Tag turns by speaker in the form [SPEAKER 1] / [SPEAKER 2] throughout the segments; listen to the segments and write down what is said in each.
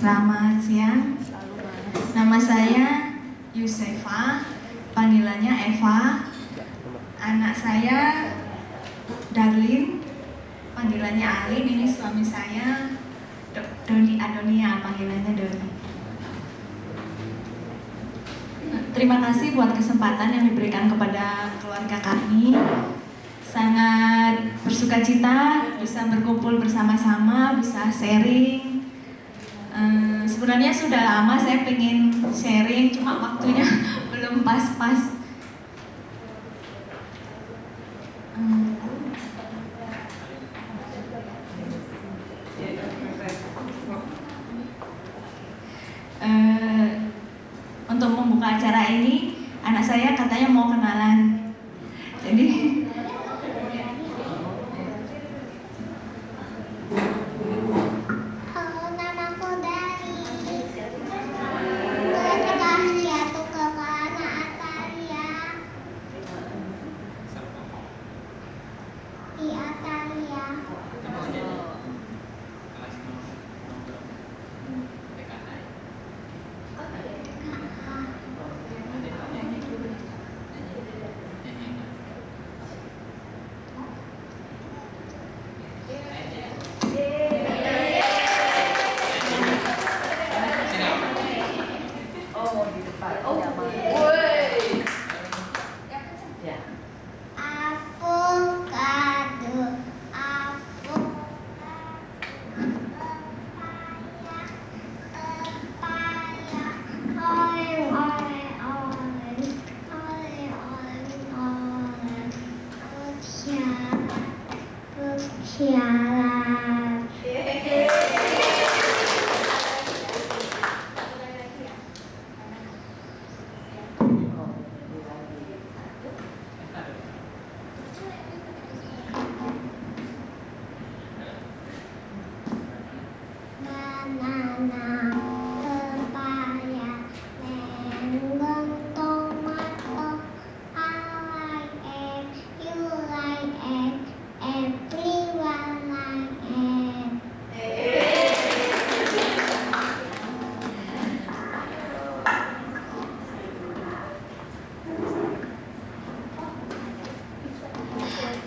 [SPEAKER 1] Selamat siang. Nama saya Yusefa, panggilannya Eva. Anak saya Darlin, panggilannya Alin. Ini suami saya Doni Adonia, panggilannya Doni. Terima kasih buat kesempatan yang diberikan kepada keluarga kami. Sangat bersukacita bisa berkumpul bersama-sama, bisa sharing. Sebenarnya sudah lama saya pengen sharing, cuma waktunya belum pas-pas. Untuk membuka acara ini, anak saya katanya mau kenalan. Jadi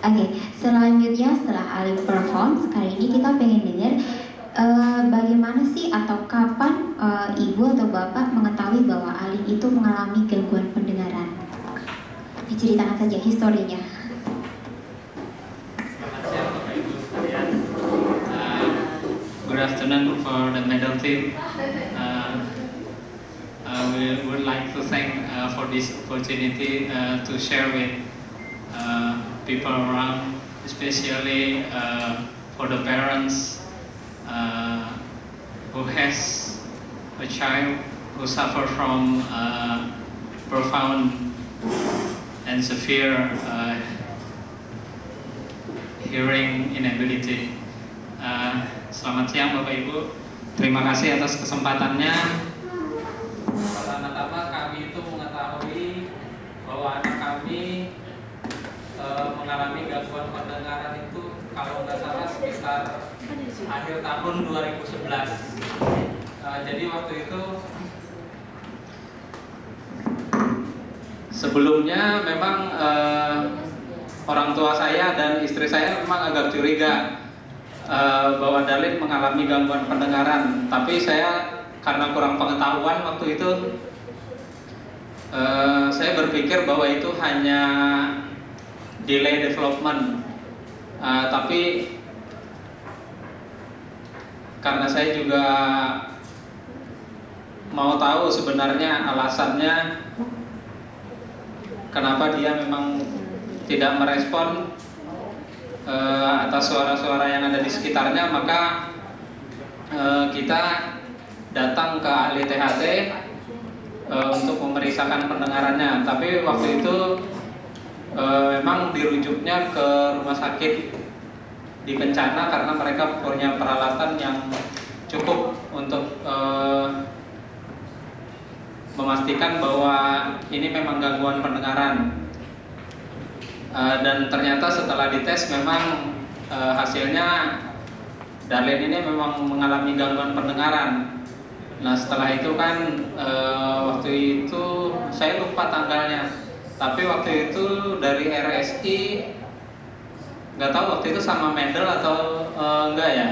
[SPEAKER 2] Oke, selanjutnya setelah Alin perform, kali ini kita pengen dengar bagaimana sih atau kapan ibu atau bapak mengetahui bahwa Alin itu mengalami gangguan pendengaran. Diceritakan saja historinya.
[SPEAKER 3] Selamat siang Bapak Ibu sekalian. Good afternoon for the medal team. We would like to thank for this opportunity to share with people around, especially for the parents who has a child who suffer from profound and severe hearing inability. Selamat siang Bapak Ibu. Terima kasih atas kesempatannya. Pertama-tama kami itu mengetahui bahwa anak kami mengalami gangguan pendengaran itu kalau nggak salah sekitar akhir tahun 2011. Jadi waktu itu sebelumnya memang orang tua saya dan istri saya memang agak curiga bahwa Darlin mengalami gangguan pendengaran, tapi saya karena kurang pengetahuan waktu itu saya berpikir bahwa itu hanya delay development, tapi karena saya juga mau tahu sebenarnya alasannya kenapa dia memang tidak merespon atas suara-suara yang ada di sekitarnya, maka kita datang ke ahli THT untuk memeriksakan pendengarannya. Tapi waktu itu memang dirujuknya ke rumah sakit di Kencana karena mereka punya peralatan yang cukup untuk memastikan bahwa ini memang gangguan pendengaran. Dan ternyata setelah dites memang hasilnya Darlin ini memang mengalami gangguan pendengaran. Nah setelah itu kan waktu itu saya lupa tanggalnya, tapi waktu itu dari RSI nggak tahu waktu itu sama Medel atau enggak ya,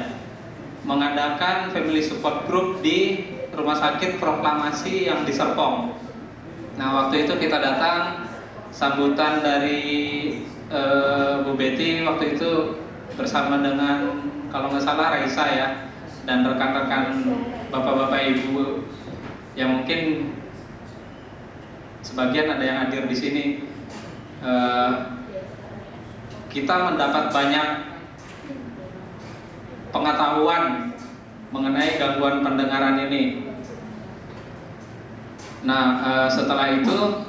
[SPEAKER 3] mengadakan family support group di rumah sakit Proklamasi yang di Serpong. Nah waktu itu kita datang, sambutan dari Bu Betty waktu itu bersama dengan kalau nggak salah Raisa ya, dan rekan-rekan bapak-bapak ibu yang mungkin sebagian ada yang hadir di sini. Kita mendapat banyak pengetahuan mengenai gangguan pendengaran ini. Nah setelah itu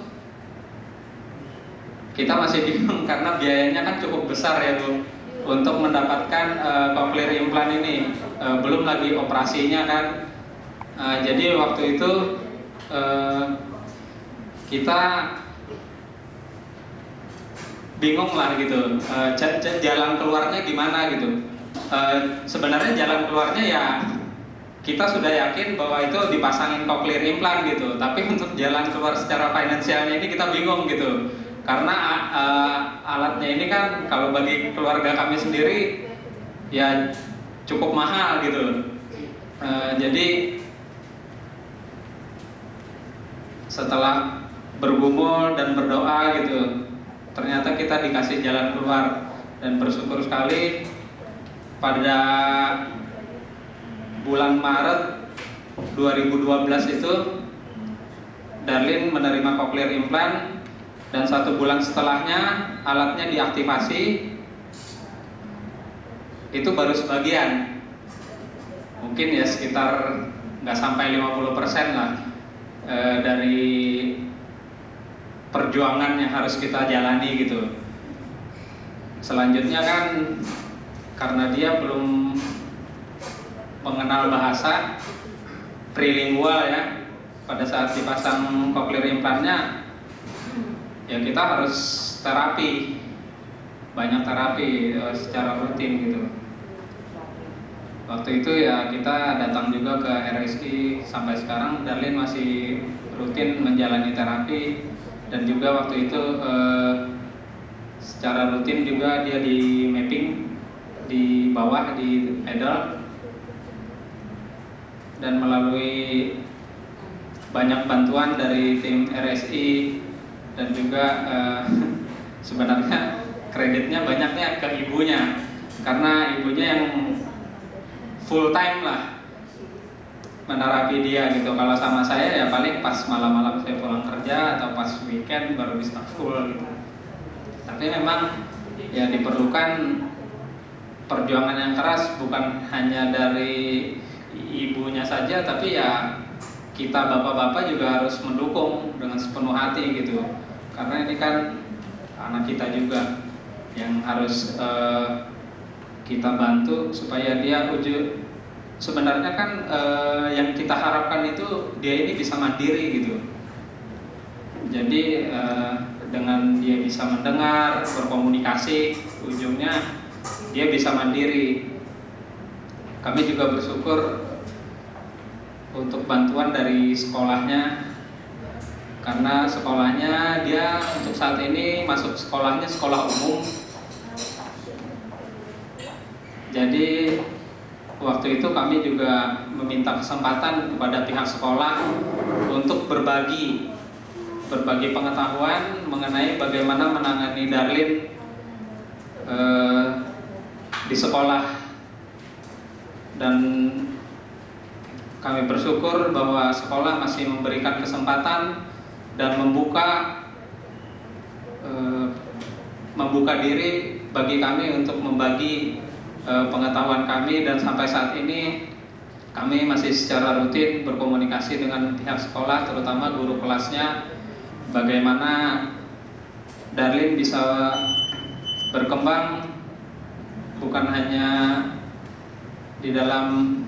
[SPEAKER 3] kita masih bingung karena biayanya kan cukup besar ya Bu, untuk mendapatkan cochlear implant ini, belum lagi operasinya kan. Jadi waktu itu kita bingung lah gitu, jalan keluarnya gimana gitu. Sebenarnya jalan keluarnya ya kita sudah yakin bahwa itu dipasangin cochlear implant gitu, tapi untuk jalan keluar secara finansialnya ini kita bingung gitu, karena alatnya ini kan kalau bagi keluarga kami sendiri ya cukup mahal gitu. Jadi setelah bergumul dan berdoa gitu, ternyata kita dikasih jalan keluar, dan bersyukur sekali pada bulan Maret 2012 itu Darlin menerima cochlear implant, dan 1 bulan setelahnya alatnya diaktifasi. Itu baru sebagian, mungkin ya sekitar nggak sampai 50% lah dari perjuangan yang harus kita jalani gitu. Selanjutnya kan karena dia belum mengenal bahasa trilingual ya, pada saat dipasang cochlear implantnya ya kita harus terapi, banyak terapi secara rutin gitu. Waktu itu ya kita datang juga ke RSI, sampai sekarang Darlin masih rutin menjalani terapi, dan juga waktu itu secara rutin juga dia di mapping di bawah di pedal, dan melalui banyak bantuan dari tim RSI, dan juga sebenarnya kreditnya banyaknya ke ibunya, karena ibunya yang full time lah menerapi dia gitu. Kalau sama saya ya paling pas malam-malam saya pulang kerja atau pas weekend baru bisa full gitu. Tapi memang ya diperlukan perjuangan yang keras, bukan hanya dari ibunya saja, tapi ya kita bapak-bapak juga harus mendukung dengan sepenuh hati gitu, karena ini kan anak kita juga yang harus kita bantu supaya dia sebenarnya kan yang kita harapkan itu dia ini bisa mandiri gitu. Jadi dengan dia bisa mendengar, berkomunikasi, ujungnya dia bisa mandiri. Kami juga bersyukur untuk bantuan dari sekolahnya, karena sekolahnya dia untuk saat ini masuk sekolahnya sekolah umum. Jadi waktu itu kami juga meminta kesempatan kepada pihak sekolah untuk berbagi pengetahuan mengenai bagaimana menangani Darlin di sekolah, dan kami bersyukur bahwa sekolah masih memberikan kesempatan dan membuka diri bagi kami untuk membagi pengetahuan kami, dan sampai saat ini kami masih secara rutin berkomunikasi dengan pihak sekolah, terutama guru kelasnya, bagaimana Darlin bisa berkembang bukan hanya di dalam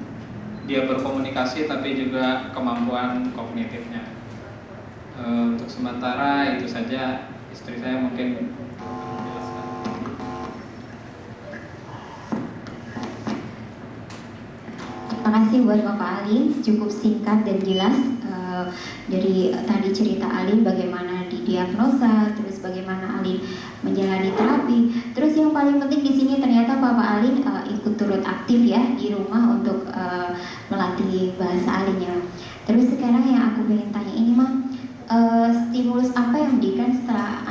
[SPEAKER 3] dia berkomunikasi, tapi juga kemampuan kognitifnya. Untuk sementara itu saja, istri saya mungkin menjelaskan.
[SPEAKER 2] Makasih buat Bapak Alin, cukup singkat dan jelas. Dari tadi cerita Alin bagaimana didiagnosa, terus bagaimana Alin menjalani terapi. Terus yang paling penting di sini ternyata Bapak Alin ikut turut aktif ya di rumah untuk melatih bahasa Alin ya. Terus sekarang yang aku pengen tanya ini Mam, stimulus apa yang diberikan setelah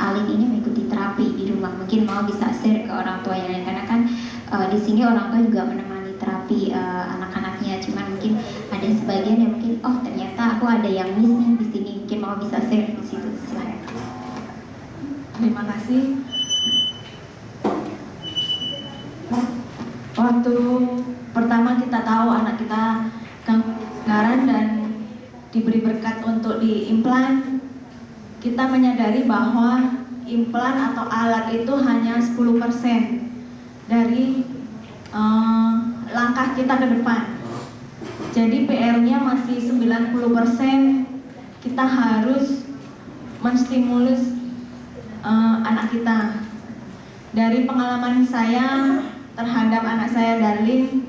[SPEAKER 2] Alin ini mengikuti terapi di rumah? Mungkin mau bisa share ke orang tua yang lain, karena kan di sini orang tua juga menemani terapi anak-anaknya. Cuman mungkin ada sebagian yang mungkin oh ternyata aku ada yang miss nih di sini, mungkin mau bisa share di situ. Silakan.
[SPEAKER 1] Terima kasih. Waktu pertama kita tahu anak kita gangguan dan diberi berkat untuk diimplan, kita menyadari bahwa implan atau alat itu hanya 10% dari langkah kita ke depan. Jadi PR-nya masih 90%. Kita harus menstimulus anak kita. Dari pengalaman saya terhadap anak saya Darlin,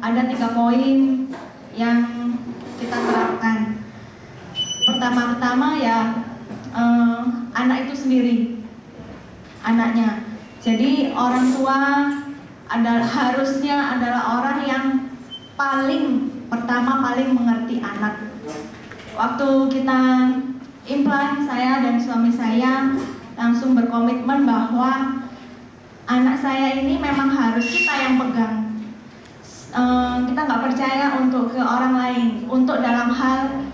[SPEAKER 1] ada 3 poin yang kita terapkan. Pertama-tama ya anak itu sendiri, anaknya. Jadi orang tua harusnya adalah orang yang paling mengerti anak. Waktu kita implan, saya dan suami saya langsung berkomitmen bahwa anak saya ini memang harus kita yang pegang. Kita nggak percaya untuk ke orang lain, untuk dalam hal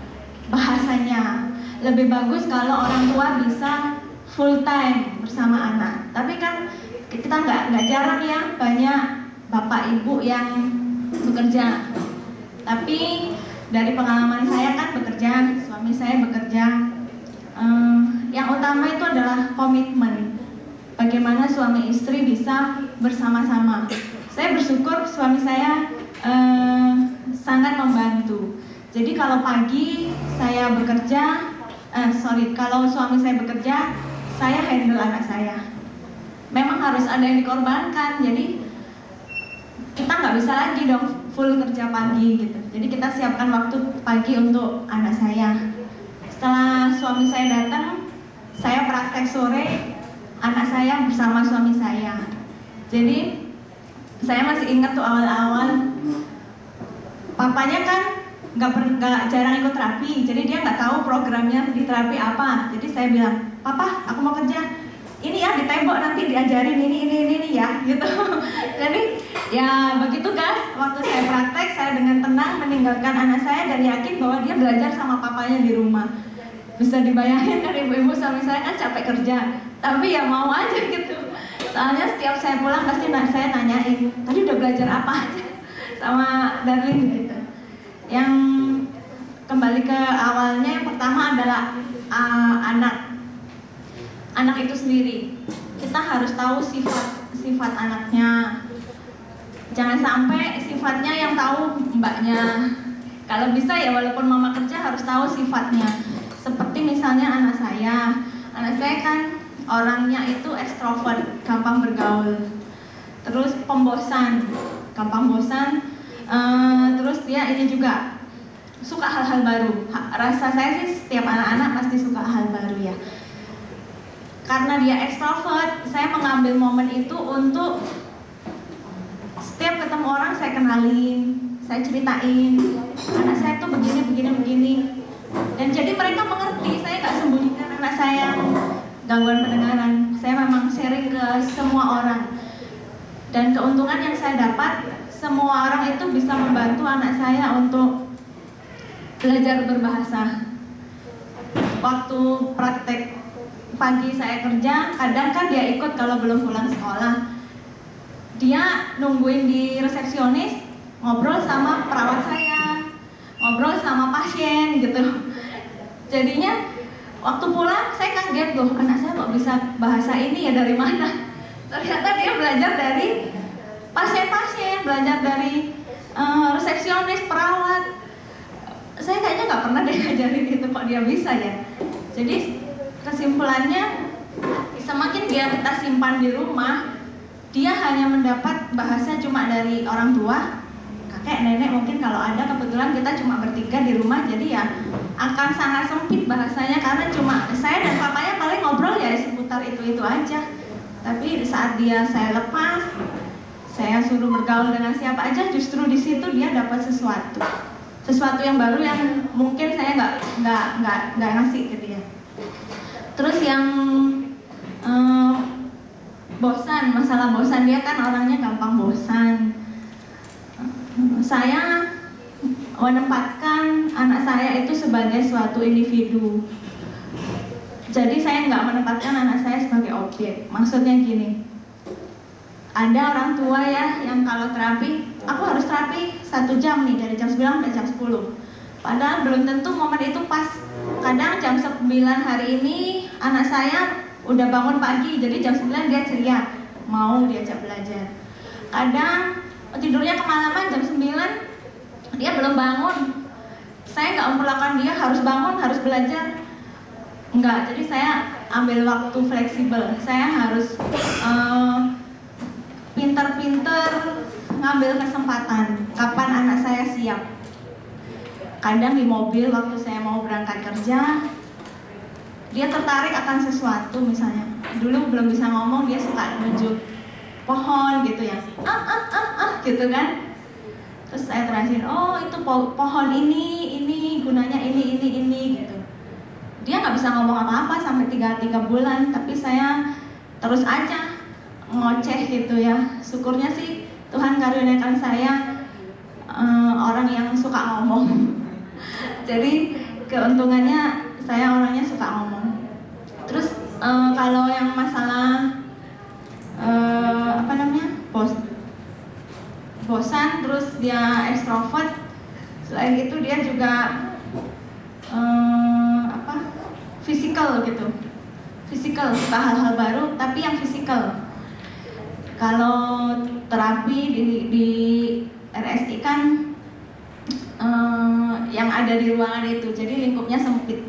[SPEAKER 1] bahasanya. Lebih bagus kalau orang tua bisa full time bersama anak. Tapi kan kita nggak jarang ya banyak bapak ibu yang bekerja. Tapi dari pengalaman saya kan bekerja, suami saya bekerja. Yang utama itu adalah komitmen. Bagaimana suami istri bisa bersama-sama. Saya bersyukur suami saya sangat membantu. Jadi kalau pagi saya bekerja, kalau suami saya bekerja, saya handle anak saya. Memang harus ada yang dikorbankan, jadi kita nggak bisa lagi dong full kerja pagi gitu. Jadi kita siapkan waktu pagi untuk anak saya. Setelah suami saya datang, saya praktek sore, anak saya bersama suami saya. Jadi saya masih ingat tuh awal-awal, papanya kan nggak jarang ikut terapi, jadi dia nggak tahu programnya di terapi apa. Jadi saya bilang, papa, aku mau kerja. Ini ya di tembok nanti diajarin ini ya, gitu. Jadi ya begitu kan. Waktu saya praktek, saya dengan tenang meninggalkan anak saya dan yakin bahwa dia belajar sama papanya di rumah. Bisa dibayangin kan ibu-ibu suami saya kan capek kerja, tapi ya mau aja gitu. Soalnya setiap saya pulang pasti saya nanyain, tadi udah belajar apa aja sama Darlin gitu. Yang kembali ke awalnya, yang pertama adalah anak itu sendiri. Kita harus tahu sifat anaknya. Jangan sampai sifatnya yang tahu mbaknya. Kalau bisa ya walaupun mama kerja harus tahu sifatnya. Seperti misalnya anak saya kan orangnya itu ekstrovert, gampang bergaul. Terus pembosan, gampang bosan. Terus dia ini juga suka hal-hal baru. Rasa saya sih setiap anak-anak pasti suka hal baru ya. Karena dia ekstrovert, saya mengambil momen itu untuk setiap ketemu orang saya kenalin, saya ceritain anak saya tuh begini. Dan jadi mereka mengerti, saya nggak sembunyikan anak saya gangguan pendengaran. Saya memang sharing ke semua orang. Dan keuntungan yang saya dapat, semua orang itu bisa membantu anak saya untuk belajar berbahasa. Waktu praktek pagi saya kerja, kadang kan dia ikut kalau belum pulang sekolah. Dia nungguin di resepsionis, ngobrol sama perawat saya, ngobrol sama pasien gitu. Jadinya waktu pulang saya kaget loh, anak saya kok bisa bahasa ini ya, dari mana? Ternyata dia belajar dari pasien-pasien, belajar dari resepsionis, perawat. Saya kayaknya nggak pernah deh ngajarin itu, kok dia bisa ya. Jadi kesimpulannya, semakin dia kita simpan di rumah, dia hanya mendapat bahasa cuma dari orang tua, kakek, nenek mungkin kalau ada, kebetulan kita cuma bertiga di rumah, jadi ya akan sangat sempit bahasanya karena cuma saya dan papanya paling ngobrol ya seputar itu aja. Tapi di saat saya lepas, saya suruh bergaul dengan siapa aja, justru di situ dia dapat sesuatu yang baru yang mungkin saya nggak ngasih ke dia. Terus yang masalah bosan, dia kan orangnya gampang bosan. Saya menempatkan anak saya itu sebagai suatu individu. Jadi saya nggak menempatkan anak saya sebagai objek. Maksudnya gini, ada orang tua ya yang kalau terapi, aku harus terapi 1 jam nih dari jam 9 sampai jam 10. Padahal belum tentu momen itu pas. Kadang jam 9 hari ini anak saya udah bangun pagi, jadi jam 9 dia ceria, mau diajak belajar. Kadang tidurnya kemalaman jam 9, dia belum bangun. Saya nggak memperlakukan dia harus bangun, harus belajar. Enggak, jadi saya ambil waktu fleksibel. Saya harus pinter-pinter ngambil kesempatan kapan anak saya siap. Kadang di mobil waktu saya mau berangkat kerja, dia tertarik akan sesuatu misalnya. Dulu belum bisa ngomong, dia suka nunjuk pohon gitu ya, gitu kan. Terus saya terasin, oh itu pohon ini gunanya ini gitu. Dia nggak bisa ngomong apa-apa sampai 3 bulan, tapi saya terus aja ngoceh gitu ya. Syukurnya sih Tuhan karuniakan saya orang yang suka ngomong. Jadi keuntungannya saya orangnya suka ngomong. Terus kalau yang masalah bosan, terus dia ekstrovert. Selain itu dia juga fisikal gitu. Fisikal, suka hal-hal baru, tapi yang fisikal. Kalau terapi di RSI kan yang ada di ruangan itu, jadi lingkupnya sempit.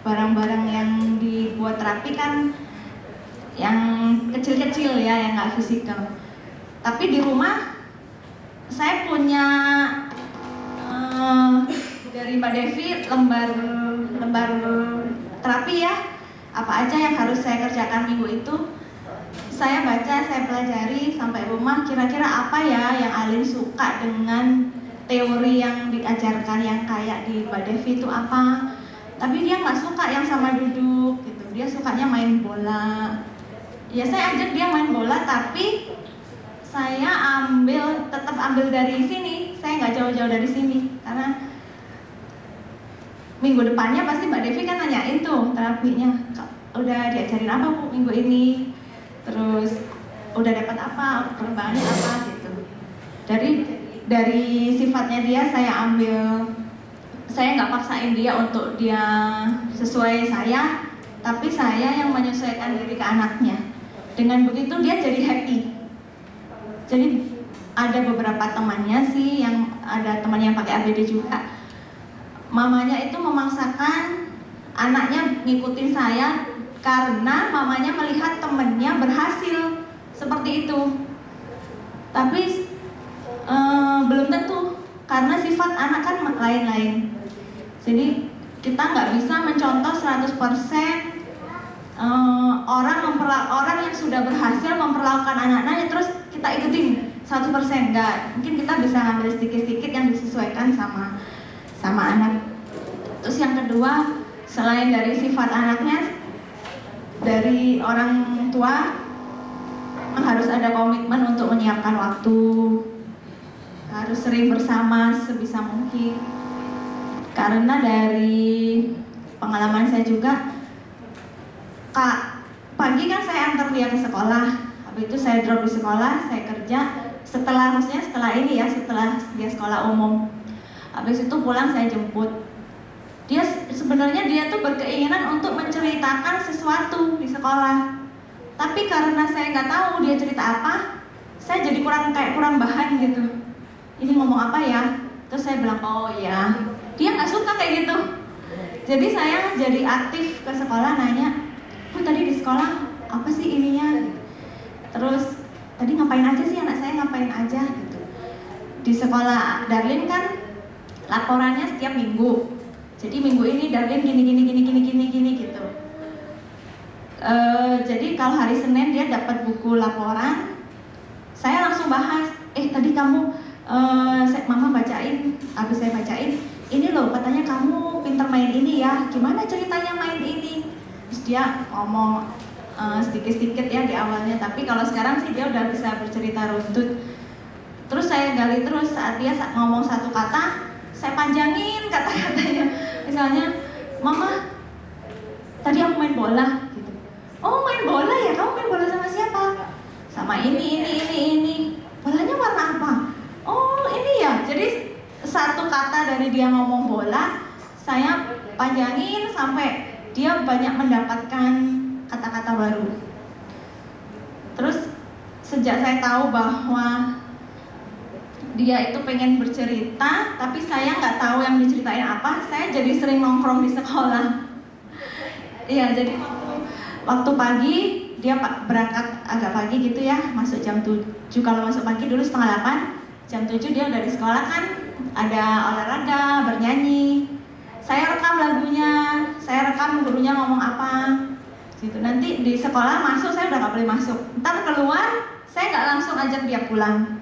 [SPEAKER 1] Barang-barang yang dibuat terapi kan yang kecil-kecil ya, yang nggak fisikal. Tapi di rumah saya punya dari Mbak Devi lembar terapi ya, apa aja yang harus saya kerjakan minggu itu. Saya baca, saya pelajari sampai rumah, kira-kira apa ya yang Alin suka dengan teori yang diajarkan yang kayak di Mbak Devi itu apa. Tapi dia nggak suka yang sama duduk gitu, dia sukanya main bola. Ya saya ajak dia main bola, tapi saya tetap ambil dari sini, saya nggak jauh-jauh dari sini. Karena minggu depannya pasti Mbak Devi kan nanyain tuh terapinya, udah diajarin apa Bu minggu ini, terus udah dapat apa, perkembangannya apa gitu. Dari sifatnya dia saya ambil, saya nggak paksain dia untuk dia sesuai saya, tapi saya yang menyesuaikan diri ke anaknya. Dengan begitu dia jadi happy. Jadi ada beberapa temannya sih, yang ada temannya yang pakai ABD juga. Mamanya itu memaksakan anaknya ngikutin saya karena mamanya melihat temennya berhasil seperti itu. Tapi belum tentu, karena sifat anak kan lain-lain. Jadi kita nggak bisa mencontoh 100% orang yang sudah berhasil memperlakukan anak-anaknya terus kita ikutin 100%, enggak. Mungkin kita bisa ngambil sedikit-sedikit yang disesuaikan sama anak. Terus yang kedua, selain dari sifat anaknya, dari orang tua harus ada komitmen untuk menyiapkan waktu, harus sering bersama sebisa mungkin. Karena dari pengalaman saya juga, pagi kan saya antar dia ke sekolah, habis itu saya drop di sekolah, saya kerja. Setelah dia sekolah umum, habis itu pulang saya jemput. Sebenarnya dia tuh berkeinginan untuk menceritakan sesuatu di sekolah, tapi karena saya nggak tahu dia cerita apa, saya jadi kurang bahan gitu. Ini ngomong apa ya? Terus saya bilang, oh ya, dia nggak suka kayak gitu. Jadi saya jadi aktif ke sekolah, nanya, Bu tadi di sekolah apa sih ininya? Terus tadi ngapain aja sih anak saya, ngapain aja gitu. di sekolah Darlin kan laporannya setiap minggu. Jadi minggu ini Darlin gini gitu. Jadi kalau hari Senin dia dapat buku laporan, saya langsung bahas. Tadi kamu mama bacain, habis saya bacain, ini loh katanya kamu pintar main ini ya. Gimana ceritanya main ini? Terus dia ngomong sedikit-sedikit ya di awalnya, tapi kalau sekarang sih dia udah bisa bercerita runtut. Terus saya gali terus, saat dia ngomong satu kata, saya panjangin kata-katanya. Misalnya, mama, tadi aku main bola gitu. Oh main bola ya, kamu main bola sama siapa? Sama ini. Bolanya warna apa? Oh ini ya, jadi satu kata dari dia ngomong bola, saya panjangin sampai dia banyak mendapatkan kata-kata baru. Terus sejak saya tahu bahwa dia itu pengen bercerita, tapi saya nggak tahu yang diceritain apa, saya jadi sering nongkrong di sekolah. Iya, jadi waktu pagi dia berangkat agak pagi gitu ya, masuk jam 7. Kalau masuk pagi dulu setengah 8, jam 7 dia udah di sekolah kan, ada olahraga, bernyanyi. Saya rekam lagunya, saya rekam gurunya ngomong apa gitu. Nanti di sekolah masuk saya udah nggak boleh masuk. Ntar keluar saya nggak langsung ajak dia pulang.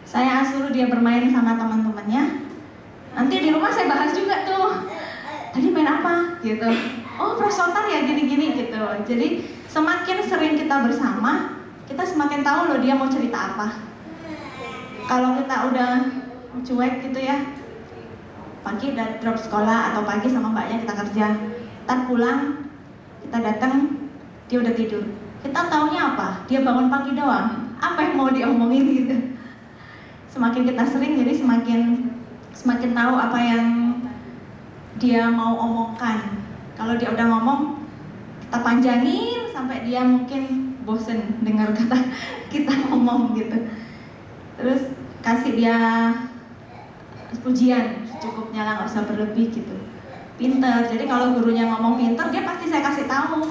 [SPEAKER 1] Saya suruh dia bermain sama teman-temannya. Nanti di rumah saya bahas juga tuh. Tadi main apa? Gitu. Oh prasotan ya gini-gini gitu. Jadi semakin sering kita bersama, kita semakin tahu loh dia mau cerita apa. Kalau kita udah cuek gitu ya, pagi udah drop sekolah atau pagi sama mbaknya kita kerja, ntar pulang kita datang dia udah tidur. Kita taunya apa? Dia bangun pagi doang. Apa yang mau diomongin gitu. Semakin kita sering, jadi semakin tahu apa yang dia mau omongkan. Kalau dia udah ngomong, kita panjangin sampai dia mungkin bosen dengar kata kita ngomong gitu. Terus kasih dia pujian secukupnya lah, nggak usah berlebih gitu. Pinter. Jadi kalau gurunya ngomong pinter, dia pasti saya kasih tahu.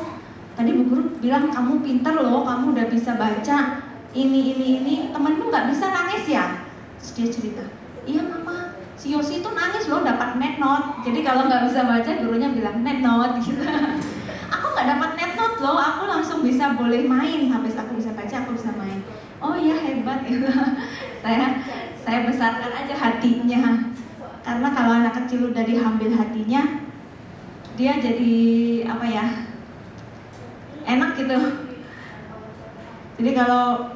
[SPEAKER 1] Tadi bu guru bilang kamu pinter loh, kamu udah bisa baca ini. Temenmu nggak bisa nangis ya? Terus dia cerita, iya mama, si Yosi itu nangis loh dapat net note. Jadi kalau nggak bisa baca, gurunya bilang net note gitu. Aku nggak dapat net note loh, aku langsung bisa boleh main. Habis aku bisa baca, aku bisa main. Oh iya hebat gitu. Saya besarkan aja hatinya. Karena kalau anak kecil udah diambil hatinya, dia jadi apa ya, enak gitu. Jadi kalau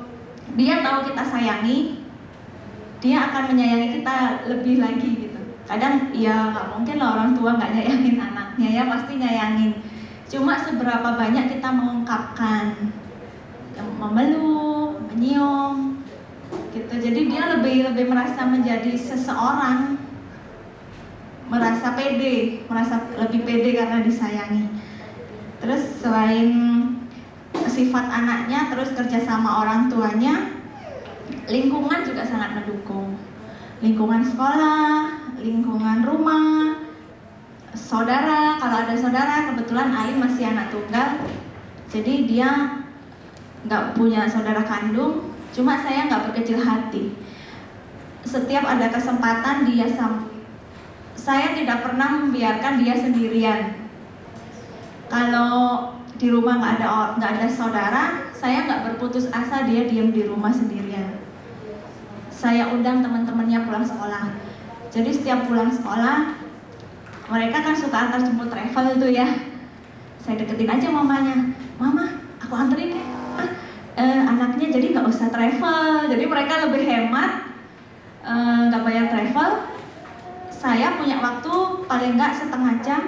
[SPEAKER 1] dia tahu kita sayangi, dia akan menyayangi kita lebih lagi gitu. Kadang ya nggak mungkin lah orang tua nggak nyayangin anaknya, ya pasti nyayangin. Cuma seberapa banyak kita mengungkapkan, memeluk, menyium, gitu. Jadi dia lebih merasa menjadi seseorang, merasa pede, merasa lebih pede karena disayangi. Terus selain sifat anaknya, terus kerja sama orang tuanya, lingkungan juga sangat mendukung. Lingkungan sekolah, lingkungan rumah, saudara. Kalau ada saudara, kebetulan Ain masih anak tunggal, jadi dia nggak punya saudara kandung. Cuma saya nggak berkecil hati. Setiap ada kesempatan saya tidak pernah membiarkan dia sendirian. Kalau di rumah nggak ada saudara, saya nggak berputus asa dia diam di rumah sendirian. Saya undang teman-temannya pulang sekolah. Jadi setiap pulang sekolah, mereka kan suka antar jemput travel tuh ya. Saya deketin aja mamanya, mama, aku anterin deh. Anaknya jadi nggak usah travel. Jadi mereka lebih hemat, nggak bayar travel. Saya punya waktu paling nggak setengah jam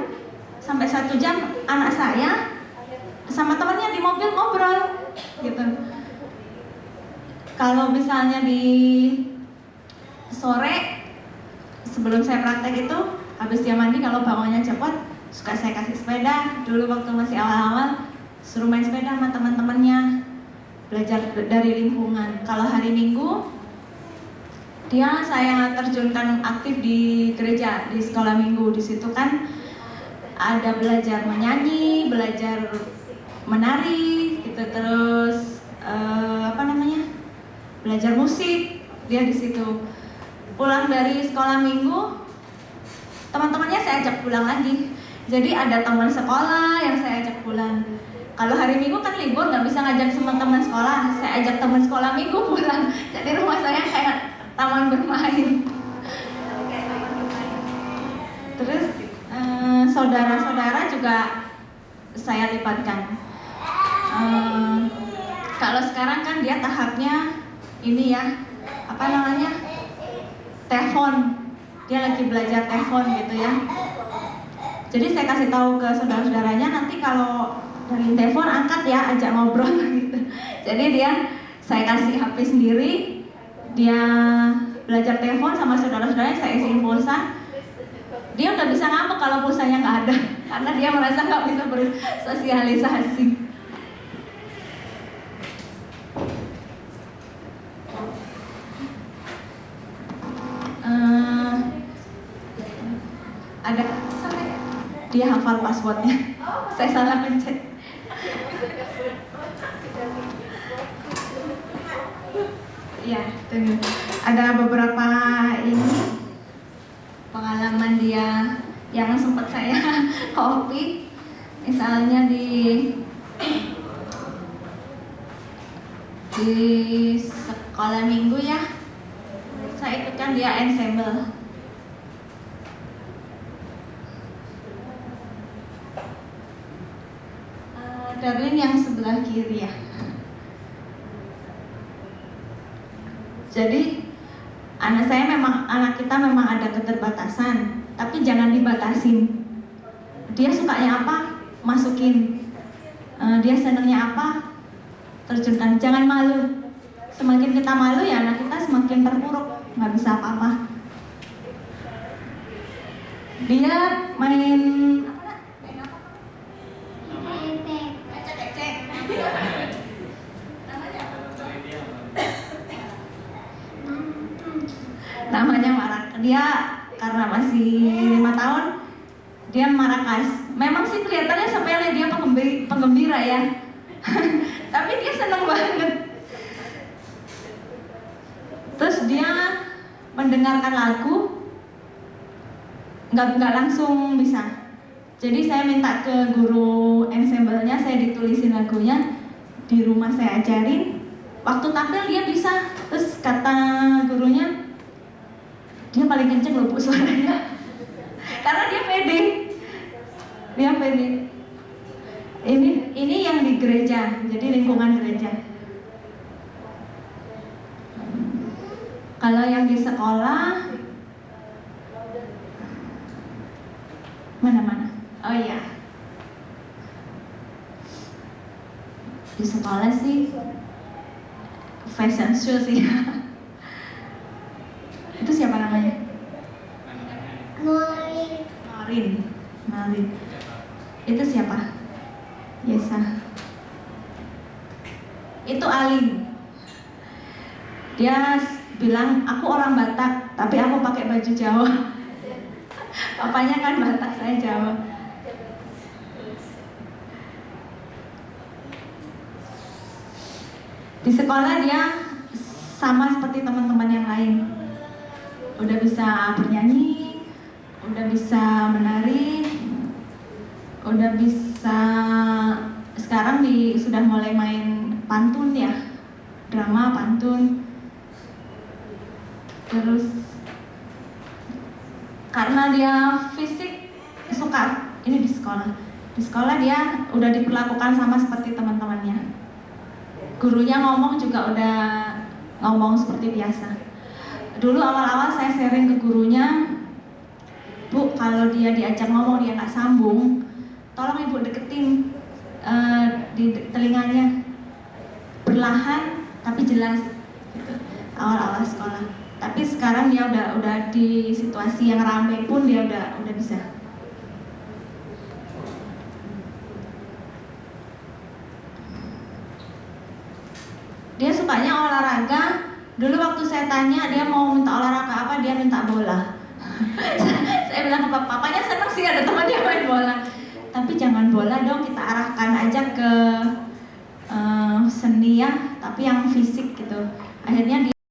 [SPEAKER 1] sampai 1 jam, anak saya sama temannya di mobil ngobrol gitu. Kalau misalnya di sore sebelum saya praktek itu, habis dia mandi, kalau bangunnya cepat, suka saya kasih sepeda. Dulu waktu masih awal-awal, suruh main sepeda sama teman-temannya, belajar dari lingkungan. Kalau hari Minggu, dia saya terjunkan aktif di gereja, di sekolah minggu. Di situ kan ada belajar menyanyi, belajar menari, gitu. Terus belajar musik. Dia di situ. pulang dari sekolah minggu, teman-temannya saya ajak pulang lagi. Jadi ada teman sekolah yang saya ajak pulang. Kalau hari Minggu kan libur, nggak bisa ngajak sama teman sekolah, saya ajak teman sekolah Minggu pulang. Jadi rumah saya kayak taman bermain. Terus saudara-saudara juga saya libatkan. Kalau sekarang kan dia tahapnya ini ya, apa namanya, telepon. Dia lagi belajar telepon gitu ya. Jadi saya kasih tahu ke saudara-saudaranya, nanti kalau dari telepon angkat ya, ajak ngobrol gitu. Jadi saya kasih HP sendiri, dia belajar telepon sama saudara-saudaranya, saya isiin pulsa. Dia udah bisa ngambek kalau pulsanya nggak ada, karena dia merasa nggak bisa bersosialisasi. Ada dia hafal passwordnya, saya salah pencet. Iya, tunggu. Ada beberapa ini pengalaman dia yang sempat saya copy, misalnya di sekolah minggu ya, saya ikutkan dia ensemble. Darlin yang sebelah kiri ya. Jadi anak kita memang ada keterbatasan, tapi jangan dibatasin. Dia sukanya apa, masukin. Dia senangnya apa, terjunkan. Jangan malu. Semakin kita malu ya anak kita semakin terpuruk, nggak bisa apa-apa. Dia main namanya marak. Dia karena masih 5 tahun, dia marakas. Memang sih kelihatannya sepele, dia penggembira ya. Tapi dia senang banget. Terus dia mendengarkan lagu, nggak langsung bisa. Jadi saya minta ke guru ensemble-nya, saya ditulisin lagunya, di rumah saya ajarin. Waktu tampil dia bisa. Terus kata gurunya, dia paling kenceng loh Bu suaranya. Karena dia pede. Ini yang di gereja, jadi lingkungan gereja. Kalau yang di sekolah, mana? Oh iya, di sekolah sih fashion show sih. Itu siapa namanya? Malin. Itu siapa? Yesa. Itu Alin. Dia bilang, aku orang Batak, tapi aku pakai baju Jawa. Papanya kan Batak, saya Jawa. Di sekolah dia sama seperti teman-teman yang lain. Udah bisa bernyanyi, udah bisa menari, udah bisa, sekarang sudah mulai main pantun ya, drama pantun. Terus karena dia fisik suka, ini di sekolah dia udah diperlakukan sama seperti teman-temannya. Gurunya ngomong juga udah ngomong seperti biasa. Dulu awal-awal saya sharing ke gurunya, Bu, kalau dia diajak ngomong dia nggak sambung, tolong Ibu deketin di telinganya, perlahan tapi jelas. Gitu. Awal-awal sekolah. Tapi sekarang dia udah di situasi yang ramai pun dia udah bisa. Dia sukanya olahraga. Dulu waktu saya tanya dia mau minta olahraga apa, dia minta bola. Saya bilang ke papanya, senang sih ada temannya main bola. Tapi jangan bola dong, kita arahkan aja ke seni ya, tapi yang fisik gitu. Akhirnya dia